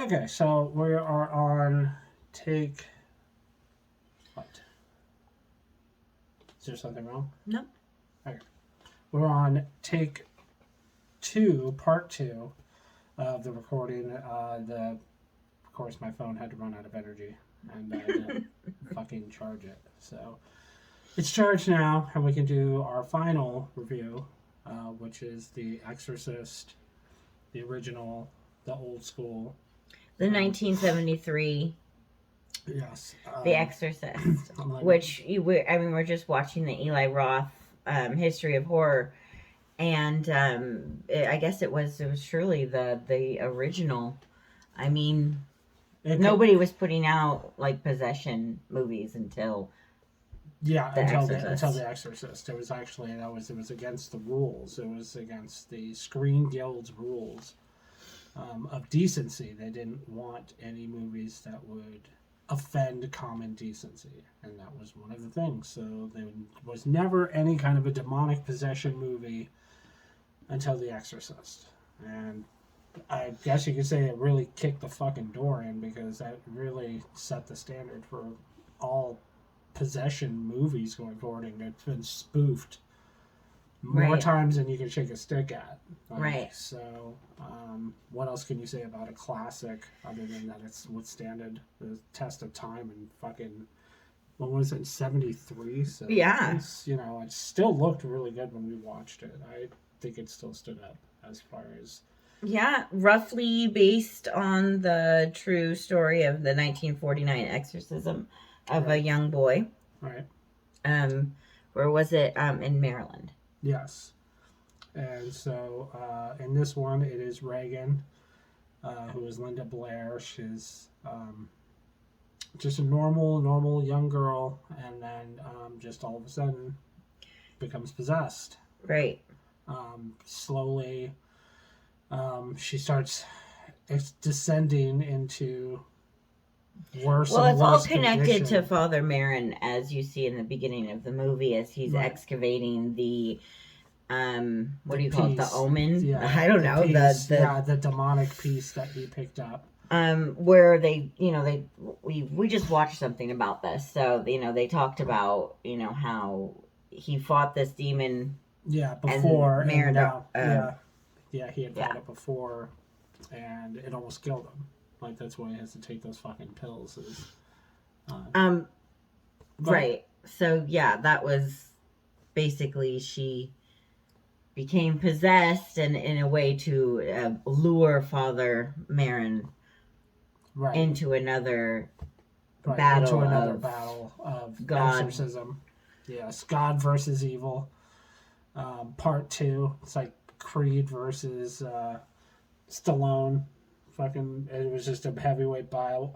Okay, so we are on take. What? Is there something wrong? No. Okay. We're on take 2, part 2 of the recording. Of course, my phone had to run out of energy, and I had to fucking charge it. So it's charged now, and we can do our final review, which is the Exorcist, the original, the old school. The 1973 Yes. The Exorcist, which we're just watching the Eli Roth history of horror, and I guess it was truly the original. I mean, nobody was putting out like possession movies until until the Exorcist. It was actually it was against the rules. It was against the Screen Guild's rules of decency. They didn't want any movies that would offend common decency, and that was one of the things. So there was never any kind of a demonic possession movie until The Exorcist, and I guess you could say it really kicked the fucking door in, because that really set the standard for all possession movies going forward, and it's been spoofed more times than you can shake a stick at. Right. So, what else can you say about a classic other than that it's withstanded the test of time and fucking, what was it, 73? So yeah. It still looked really good when we watched it. I think it still stood up as far as... Yeah, roughly based on the true story of the 1949 exorcism of a young boy. Right. Where was it? In Maryland. Yes. And so in this one, it is Reagan, who is Linda Blair. She's just a normal young girl, and then just all of a sudden becomes possessed. Right. Slowly, she starts descending into worse. Well, it's all connected condition. to Father Merrin, as you see in the beginning of the movie, as he's excavating the what do you call it? The omen? Yeah, I don't know. The demonic piece that he picked up. Where we just watched something about this. So, they talked about, how he fought this demon. Yeah, before. And Merrin, he had fought it before, and it almost killed him. Like, that's why he has to take those fucking pills. Right. So, yeah, that was basically she became possessed, and in a way to lure Father Merrin into another battle of God. exorcism. Yes, God versus evil. Part 2. It's like Creed versus Stallone. Fucking, it was just a heavyweight bout.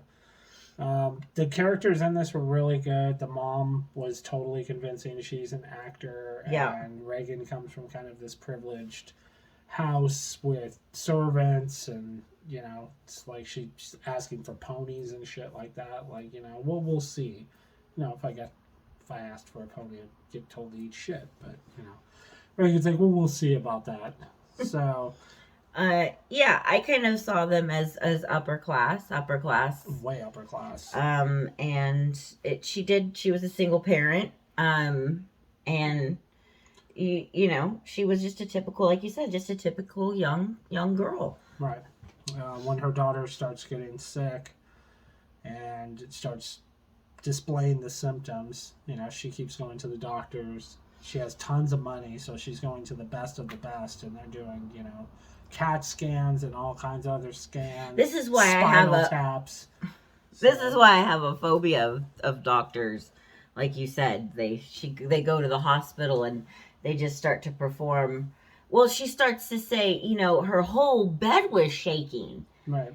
The characters in this were really good. The mom was totally convincing. She's an actor. And Reagan comes from kind of this privileged house with servants, and it's like she's asking for ponies and shit like that. Like, we'll see. If I asked for a pony, I'd get told to eat shit. But Reagan's like, we'll see about that. So. I kind of saw them as upper class. Way upper class. And she was a single parent. And she was just a typical, like you said, just a typical young girl. Right. When her daughter starts getting sick and it starts displaying the symptoms, she keeps going to the doctors. She has tons of money, so she's going to the best of the best, and they're doing, CAT scans and all kinds of other scans. This is why taps. This is why I have a phobia of doctors. Like you said, they go to the hospital and they just start to perform. Well, she starts to say, her whole bed was shaking. Right.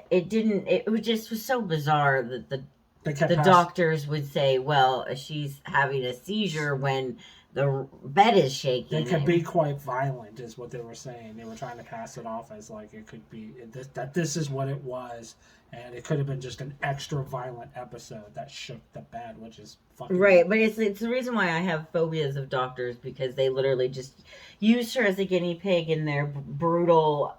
It was so bizarre that the doctors would say, well, she's having a seizure when the bed is shaking. It could be quite violent, is what they were saying. They were trying to pass it off as like it could be that this is what it was, and it could have been just an extra violent episode that shook the bed, which is fucking right. But it's the reason why I have phobias of doctors, because they literally just use her as a guinea pig in their brutal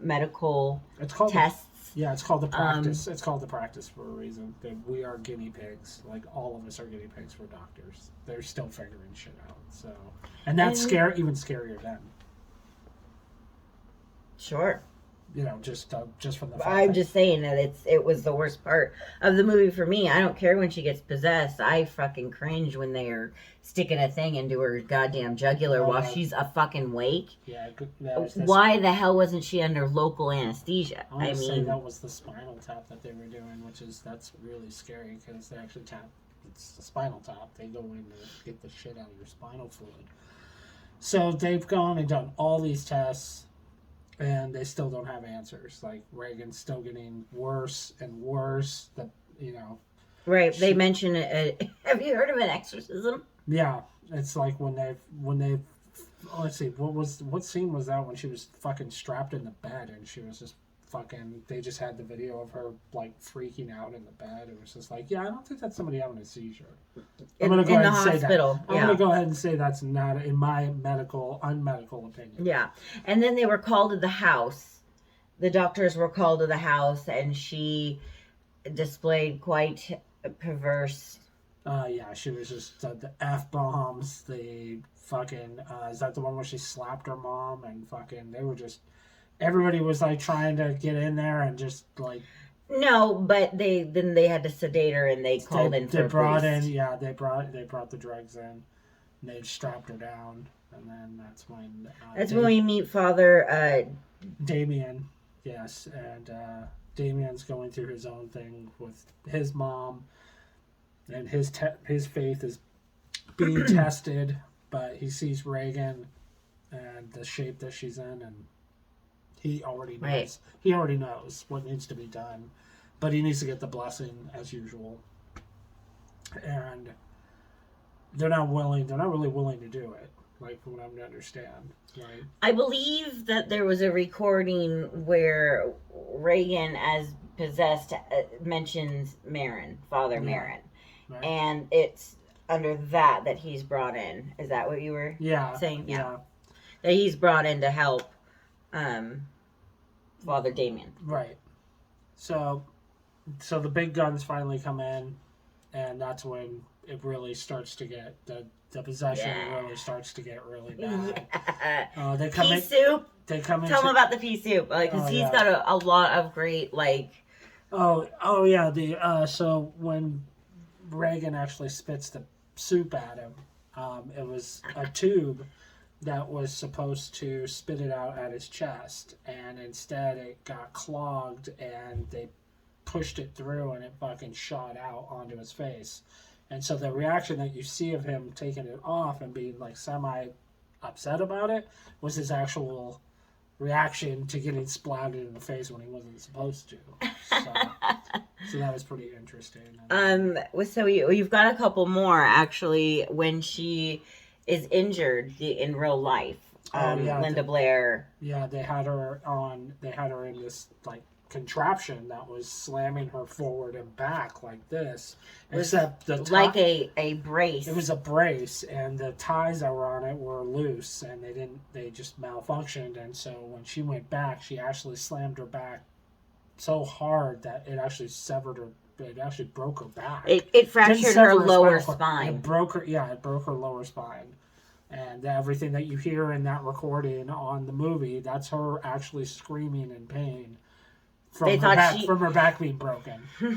medical tests. Yeah, it's called the practice. It's called the practice for a reason. That we are guinea pigs. Like all of us are guinea pigs for doctors. They're still figuring shit out. So, and that's even scarier then. Sure. You know, just from the fact I'm just saying that it was the worst part of the movie for me. I don't care when she gets possessed. I fucking cringe when they're sticking a thing into her goddamn jugular while she's a fucking wake. Yeah. Why the hell wasn't she under local anesthesia? I mean, say that was the spinal tap that they were doing, that's really scary because they actually tap. It's the spinal tap. They go in to get the shit out of your spinal fluid. So they've gone and done all these tests. And they still don't have answers. Like Reagan's still getting worse and worse. Right. They mention it. Have you heard of an exorcism? Yeah, it's like when they. Let's see. What scene was that when she was fucking strapped in the bed and she was just fucking. They just had the video of her like freaking out in the bed. It was just like, yeah, I don't think that's somebody having a seizure. I'm gonna go ahead and say that. I'm gonna go ahead and say that's not in my unmedical opinion. Yeah, and then they were called to the house. The doctors were called to the house, and she displayed quite perverse. Yeah, she was just the F-bombs. The fucking is that the one where she slapped her mom and fucking they were just. Everybody was like trying to get in there and just like. No, but they had to sedate her and they called in for they brought a priest. in yeah they brought the drugs in and they strapped her down and then that's when we meet Father Damien. Yes, and Damien's going through his own thing with his mom and his faith is being tested, but he sees Reagan and the shape that she's in and he already knows. Right. He already knows what needs to be done, but he needs to get the blessing as usual. And they're not really willing to do it, like from what I'm to understand. Right? I believe that there was a recording where Reagan, as possessed, mentions Marin, Father Marin, right. And it's under that he's brought in. Is that what you were saying? Yeah. That he's brought in to help. Father Damien. Right. So the big guns finally come in, and that's when it really starts to get the possession really starts to get really bad. Yeah. They come pea soup. They come in. Tell him about the pea soup, because he's got a lot of great like. Oh yeah. So when Reagan actually spits the soup at him, it was a tube that was supposed to spit it out at his chest, and instead it got clogged and they pushed it through and it fucking shot out onto his face. And so the reaction that you see of him taking it off and being like semi upset about it was his actual reaction to getting splattered in the face when he wasn't supposed to. So that was pretty interesting. So you've got a couple more actually when she is injured in real life. Linda Blair. Yeah, they had her in this like contraption that was slamming her forward and back like this. Except like a brace. It was a brace, and the ties that were on it were loose, and they just malfunctioned. And so when she went back, she actually slammed her back so hard that it actually severed her. It actually broke her back. It fractured her lower spine. It broke her lower spine. And everything that you hear in that recording on the movie, that's her actually screaming in pain from her back being broken. So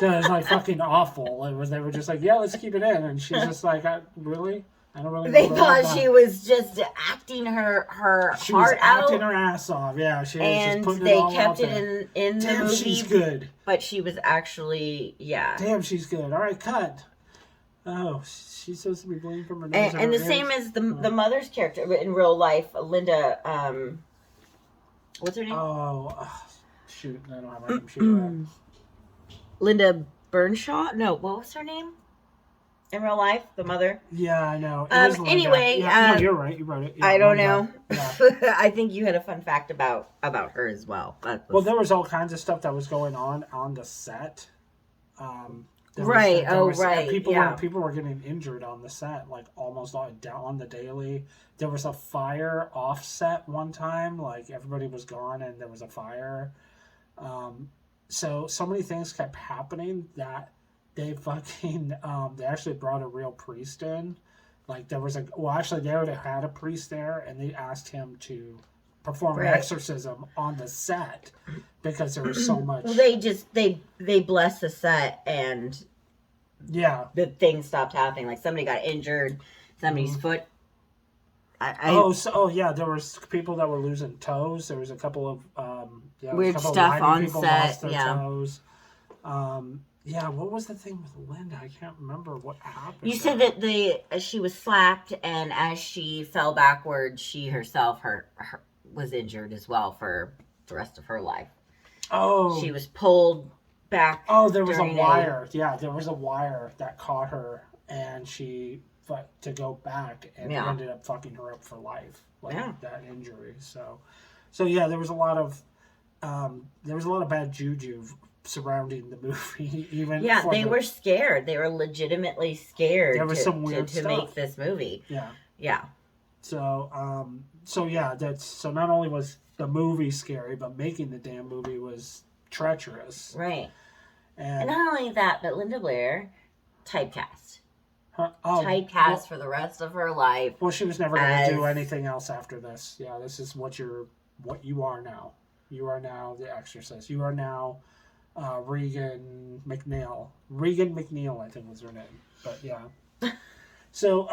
it's like fucking awful. They were just like, yeah, let's keep it in. And she's just like, really? I don't really know. They thought she was just acting her heart out. She was acting her ass off. Yeah, she was just putting it all out there. And they kept it in the movie. She's good. But she was actually, Damn, she's good. All right, cut. Oh, she's supposed to be bleeding from her nose. And the same as the mother's character in real life, Linda. What's her name? Oh, shoot! I don't have her name. Shoot. Linda Burnshaw? No, what was her name? In real life, the mother. Yeah, I know. Anyway, no, you're right. You wrote it. Yeah, I don't know. Yeah. I think you had a fun fact about her as well. Well, there was all kinds of stuff that was going on the set. Right. People were getting injured on the set, like almost on the daily. There was a fire offset one time, like everybody was gone and there was a fire. So many things kept happening that they fucking they actually brought a real priest in. Like there was actually they already had a priest there, and they asked him to perform an Right. exorcism on the set because there was so much. Well, they blessed the set, and yeah, the thing stopped happening. Like somebody got injured, somebody's foot. Yeah, there was people that were losing toes. There was a couple of weird a couple stuff of on people set. lost their Yeah. toes. What was the thing with Linda? I can't remember what happened. You said that she was slapped, and as she fell backwards, she herself was injured as well for the rest of her life. Oh, she was pulled back. Oh, there was a wire. Yeah, there was a wire that caught her, and she to go back, and it ended up fucking her up for life, like that injury. So yeah, there was a lot of bad juju surrounding the movie. Even they were scared. They were legitimately scared. There was some weird to make this movie. Yeah. So not only was the movie scary, but making the damn movie was treacherous. Right. And not only that, but Linda Blair typecast. Typecast for the rest of her life. Well, she was never going to do anything else after this. Yeah, this is what you are now. You are now the Exorcist. You are now Regan McNeil. Regan McNeil, I think was her name. But yeah. So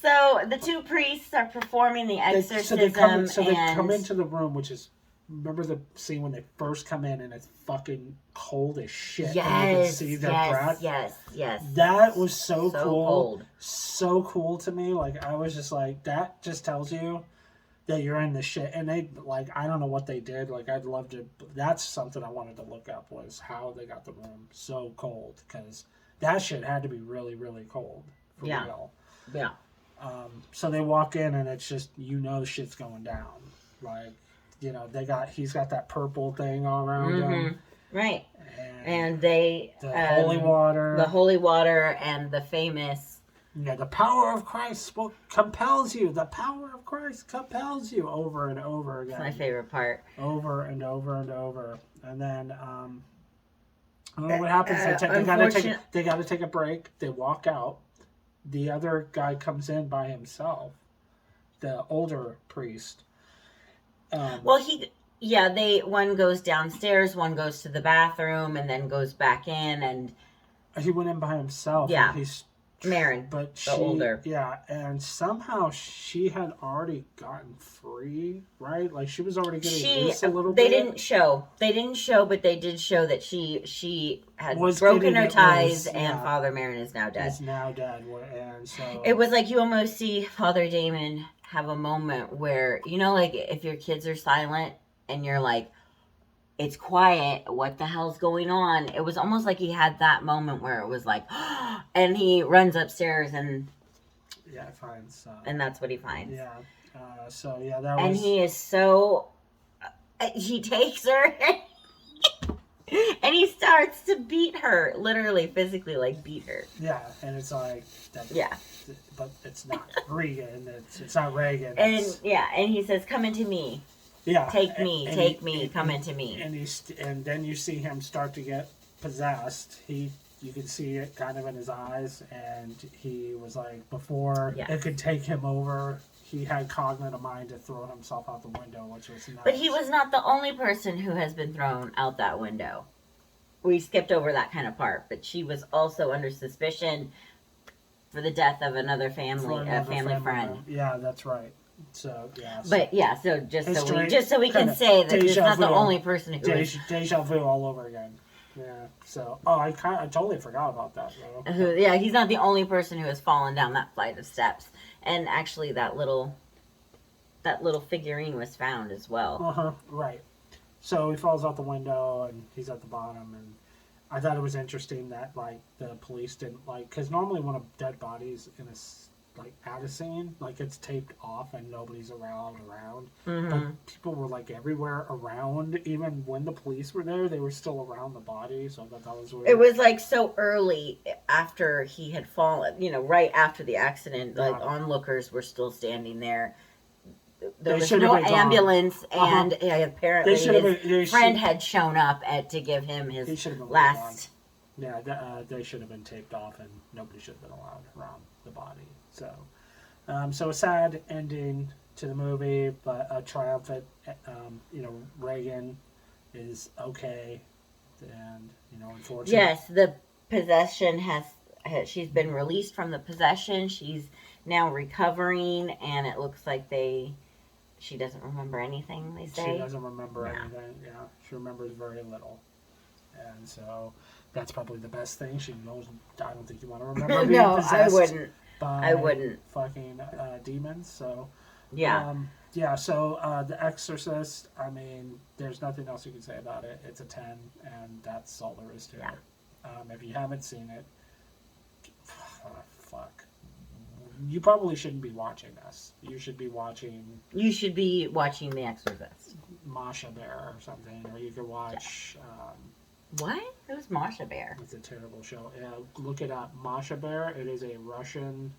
So the two priests are performing the exorcism. They come into the room, which is, remember the scene when they first come in and it's fucking cold as shit. Yes, and you can see their breath. Yes. That was so cool. Cold. So cool to me. Like, I was just like, that just tells you that you're in the shit. And they, like, I don't know what they did. Like, I'd love to, that's something I wanted to look up, was how they got the room so cold. Because that shit had to be really, really cold. For real. Yeah. So they walk in and it's just, shit's going down. Like, he's got that purple thing all around him. Right. And the holy water. The holy water and the famous. Yeah, the power of Christ compels you. The power of Christ compels you, over and over again. That's my favorite part. Over and over and over. And then, I don't know what happens. They got to take a break. They walk out. The other guy comes in by himself. The older priest. One goes downstairs, one goes to the bathroom, and then goes back in, and he went in by himself. Yeah, and he's Marin, but the older. Yeah, and somehow she had already gotten free, right? Like she was already getting loose a little bit. They didn't show, but they did show that she had broken her ties, and Father Marin is now dead. And so it was like you almost see Father Damon have a moment where, like if your kids are silent and you're like, it's quiet, what the hell's going on? It was almost like he had that moment where it was like, and he runs upstairs and finds and that's what he finds. That was, and he is so he takes her and he starts to beat her, literally physically, like beat her. And it's like that, but it's not Regan. It's not Reagan. And he says, "Come into me." Take me, come into me. And then you see him start to get possessed. You can see it kind of in his eyes, and he was like, before it could take him over, he had cognitive mind to throw himself out the window, which was nice. But he was not the only person who has been thrown out that window. We skipped over that kind of part, but she was also under suspicion for the death of another family friend. Yeah, that's right. So so just so we can say that he's not the only person who deja vu all over again. Yeah. So I totally forgot about that. He's not the only person who has fallen down that flight of steps. And actually, that little figurine was found as well. Right. So he falls out the window and he's at the bottom, and I thought it was interesting that like the police didn't because normally when a dead body's in at a scene, like it's taped off and nobody's around. But people were like everywhere around. Even when the police were there, they were still around the body. So I thought that was weird. It was like so early after he had fallen, right after the accident. Like onlookers were still standing there. there They was should have no been gone. ambulance, and apparently They should have his friend had shown up to give him He his should have been last. Yeah, they should have been taped off, and nobody should have been allowed around the body. So, so a sad ending to the movie, but a triumphant. Reagan is okay, and unfortunately, Yes, the possession has she's been released from the possession. She's now recovering, and it looks like she doesn't remember anything. They say she doesn't remember anything. Yeah, she remembers very little, and so that's probably the best thing. She knows. I don't think you want to remember being no, possessed. I wouldn't. Fucking demons. So yeah. So The Exorcist. I mean, there's nothing else you can say about it. It's a 10, and that's all there is to it. If you haven't seen it, fuck. You probably shouldn't be watching this. You should be watching. You should be watching The Exorcist. Masha Bear or something, or you could watch. What? It was Masha Bear. It's a terrible show. Yeah, look it up. Masha Bear. It is a Russian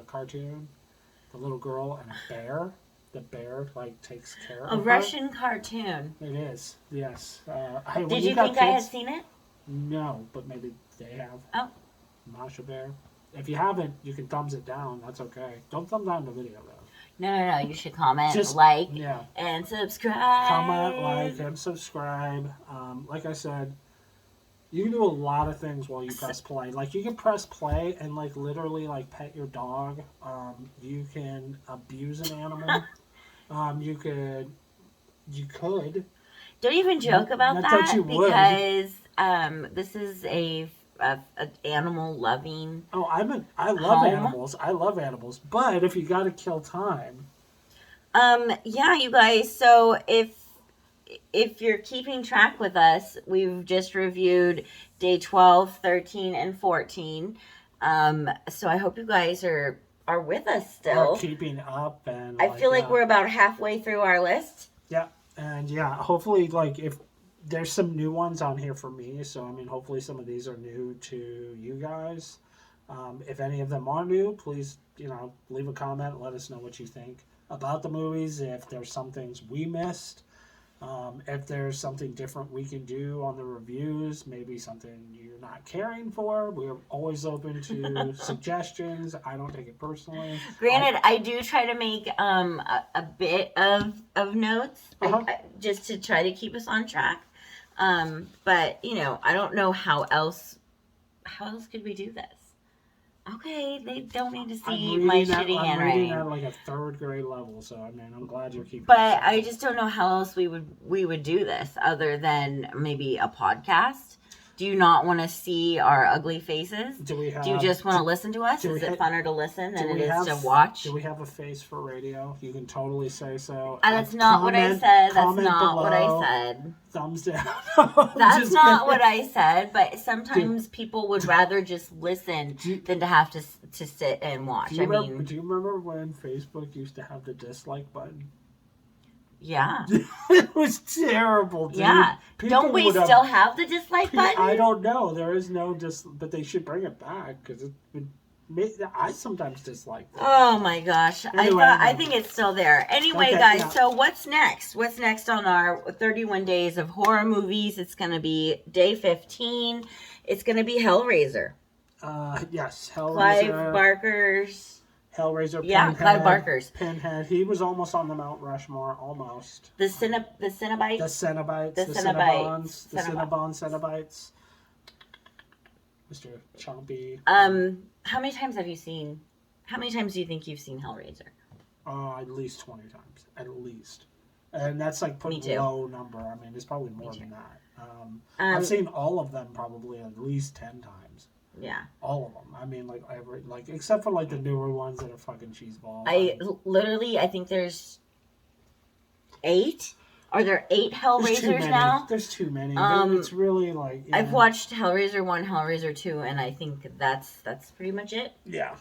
cartoon. The little girl and a bear. The bear takes care of her. A Russian cartoon. It is. Yes. Did you think I had seen it? No, but maybe they have. Oh. Masha Bear. If you haven't, you can thumbs it down. That's okay. Don't thumb down the video though. No. You should comment, and subscribe. Comment, like, and subscribe. Like I said, you can do a lot of things while you press play. Like, you can press play and, literally, pet your dog. You can abuse an animal. You could. Don't even joke about that because this is a animal loving. Oh, I love animals. I love animals. But if you got to kill time. Yeah, you guys. So if you're keeping track with us, we've just reviewed day 12, 13, and 14. So I hope you guys are with us still. We're keeping up, and I feel like we're about halfway through our list. Yeah, and hopefully, if there's some new ones on here for me, so I mean, hopefully some of these are new to you guys. If any of them are new, please, leave a comment. Let us know what you think about the movies. If there's some things we missed. If there's something different we can do on the reviews, maybe something you're not caring for, we're always open to suggestions. I don't take it personally. Granted, I do try to make a bit of notes just to try to keep us on track. But I don't know how else could we do this. Okay, they don't need to see my shitty handwriting. I'm reading at a 3rd grade level, so I mean, I'm glad you're keeping. But I just don't know how else we would do this other than maybe a podcast. Do you not want to see our ugly faces? Do you just want to listen to us? Is it funner to listen than it is to watch? Do we have a face for radio? You can totally say so. That's not what I said. That's not what I said. Thumbs down. That's not what I said. But sometimes people would rather just listen than to have to sit and watch. Do you remember when Facebook used to have the dislike button? Yeah. It was terrible, dude. Yeah. Don't we still have the dislike button? I don't know. There is no but they should bring it back because I sometimes dislike that. Oh my gosh. Anyway, I think it's still there. Anyway, guys, so what's next? What's next on our 31 days of horror movies? It's going to be day 15. It's going to be Hellraiser. Yes, Hellraiser. Clive Barker's. Hellraiser, yeah, Pinhead, Clive Barker's. Pinhead. He was almost on the Mount Rushmore, almost. The Cenobites? The Cenobites. The Cinnabons. The Cenobites. Mr. Chompy. How many times do you think you've seen Hellraiser? At least 20 times. At least. And that's putting a low number. I mean, it's probably more than that. I've seen all of them probably at least 10 times. Yeah. All of them. I mean, except for the newer ones that are fucking cheeseball. I think there's 8. Are there 8 Hellraisers now? There's too many. It's really I've watched Hellraiser 1, Hellraiser 2, and I think that's pretty much it. Yeah.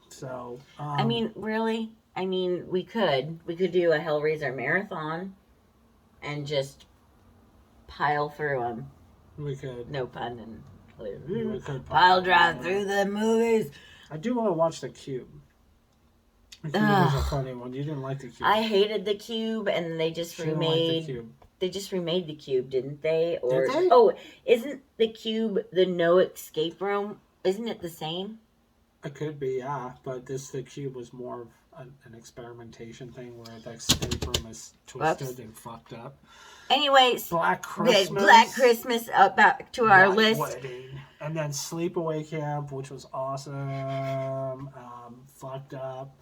So. I mean, really? I mean, we could do a Hellraiser marathon, and just pile through them. We could. No pun and. We could pile drive through the movies. I do want to watch The Cube. The Cube was a funny one. You didn't like the Cube. I hated the Cube, and they just remade. The Cube. They just remade the Cube, didn't they? Or Did they? Oh, isn't the Cube the No Escape Room? Isn't it the same? It could be, yeah. But the Cube was more of an experimentation thing where the escape room is twisted and fucked up. Anyways, Black Christmas. Black Christmas. Back to our list. Wedding. And then Sleepaway Camp, which was awesome. Fucked up.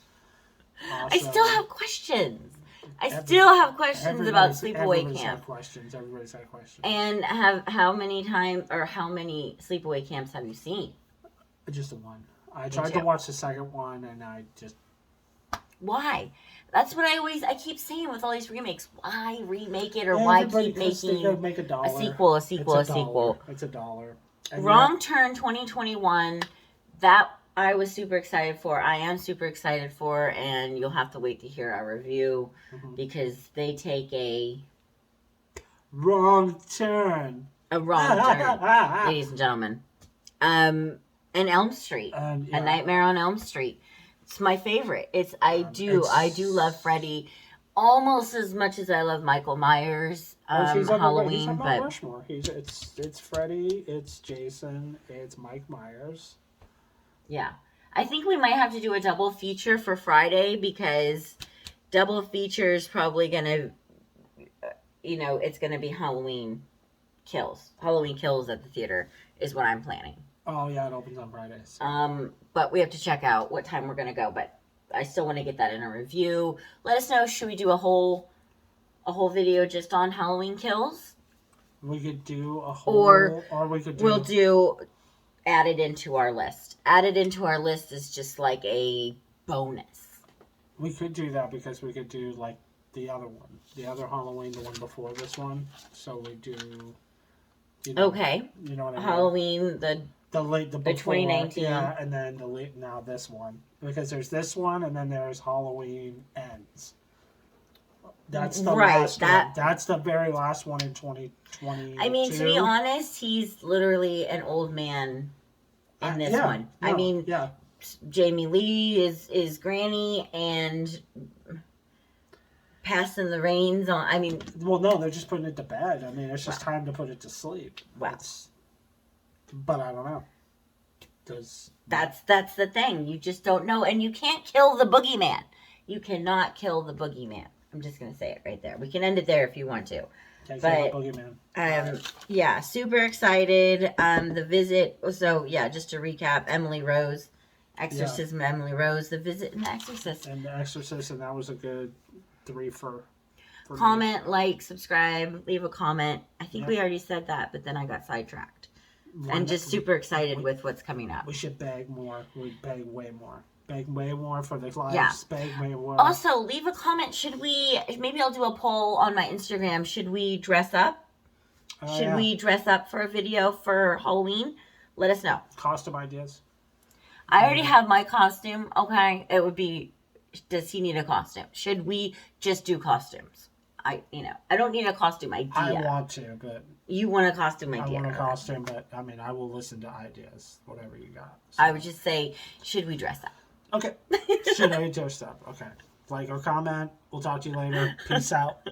Awesome. I still have questions. I still have questions about Sleepaway Camp. Everybody's had questions. And how many Sleepaway Camps have you seen? Just the one. I tried to watch the second one, and I just... Why? That's what I keep saying with all these remakes. Why remake it, or why keep making make a sequel? It's $1. And Wrong Turn 2021. That I was super excited for. I am super excited for, and you'll have to wait to hear our review because they take a wrong turn. A wrong turn, ladies and gentlemen. And Elm Street, A Nightmare on Elm Street. It's my favorite. I do love Freddy almost as much as I love Michael Myers. Halloween, but Rushmore. It's Freddy, it's Jason, it's Mike Myers. Yeah, I think we might have to do a double feature for Friday because double feature is probably gonna, it's gonna be Halloween Kills. Halloween Kills at the theater is what I'm planning. Oh yeah, it opens on Fridays. But we have to check out what time we're gonna go. But I still want to get that in a review. Let us know. Should we do a whole video just on Halloween Kills? We could do a whole, or we could do. We'll do add it into our list. Add it into our list is just like a bonus. We could do that because we could do like the other one, the other Halloween, the one before this one. So we do. Okay. You know what I mean? Halloween the before, 2019. Yeah, and then now this one, because there's this one and then there's Halloween Ends. That's the last one. That's the very last one in 2020. I mean, to be honest, he's literally an old man in this one. No, Jamie Lee is Granny and passing the reins on. I mean, well, no, they're just putting it to bed. I mean, it's just time to put it to sleep. Wow. But I don't know. That's the thing. You just don't know, and you can't kill the boogeyman. You cannot kill the boogeyman. I'm just gonna say it right there. We can end it there if you want to. Can't kill the boogeyman. Yeah, super excited. The visit. So yeah, just to recap: Emily Rose, Exorcism, Emily Rose, The Visit, and The Exorcist. And The Exorcist, and that was a good 3 for comment, me. Like, subscribe, leave a comment. I think we already said that, but then I got sidetracked. And just super excited with what's coming up. We should beg more. We beg way more. Beg way more for the lives. Yeah. Beg way more. Also, leave a comment. Maybe I'll do a poll on my Instagram. Should we dress up? Should we dress up for a video for Halloween? Let us know. Costume ideas. I already have my costume. Okay. It would be, does he need a costume? Should we just do costumes? I don't need a costume idea. I want to, but... You want a costume idea. I want a costume, but, I will listen to ideas, whatever you got. So. I would just say, should we dress up? Okay. Should I dress up? Okay. Like or comment. We'll talk to you later. Peace out.